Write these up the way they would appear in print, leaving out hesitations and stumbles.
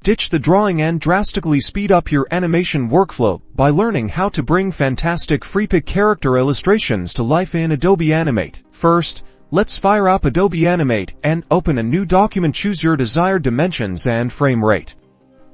Ditch the drawing and drastically speed up your animation workflow by learning how to bring fantastic Freepik character illustrations to life in Adobe Animate. First, let's fire up Adobe Animate and open a new document. Choose your desired dimensions and frame rate.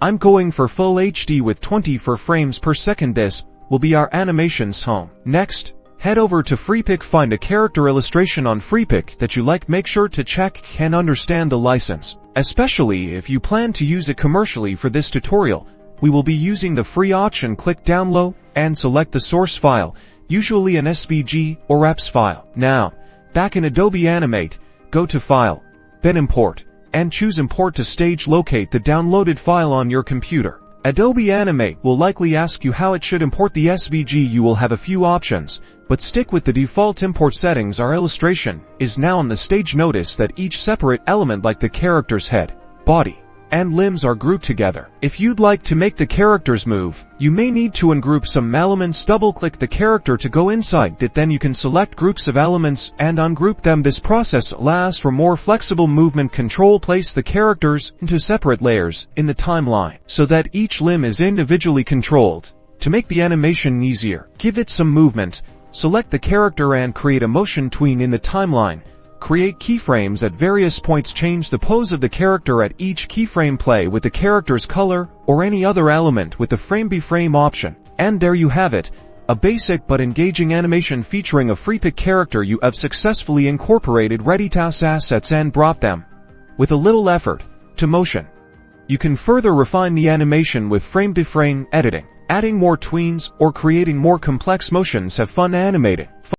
I'm going for Full HD with 24 frames per second. This will be our animations home. Next, head over to Freepik. Find a character illustration on Freepik that you like. Make sure to check and understand the license, especially if you plan to use it commercially. For this tutorial, we will be using the free option. Click download and select the source file, usually an SVG or apps file. Now, back in Adobe Animate, go to File, then Import, and choose Import to Stage. Locate the downloaded file on your computer. Adobe Animate will likely ask you how it should import the SVG. You will have a few options, but stick with the default import settings. Our illustration is now on the stage. Notice that each separate element like the character's head, body, and limbs are grouped together. If you'd like to make the characters move, you may need to ungroup some elements. Double-click the character to go inside it. Then you can select groups of elements and ungroup them. This process allows for more flexible movement control. Place the characters into separate layers in the timeline so that each limb is individually controlled. To make the animation easier, give it some movement. Select the character and create a motion tween in the timeline. Create keyframes at various points. Change the pose of the character at each keyframe. Play with the character's color or any other element with the frame-by-frame option. And there you have it, a basic but engaging animation featuring a Freepik character. You have successfully incorporated ready-to-use assets and brought them, with a little effort, to motion. You can further refine the animation with frame-to-frame editing, adding more tweens or creating more complex motions. Have fun animating.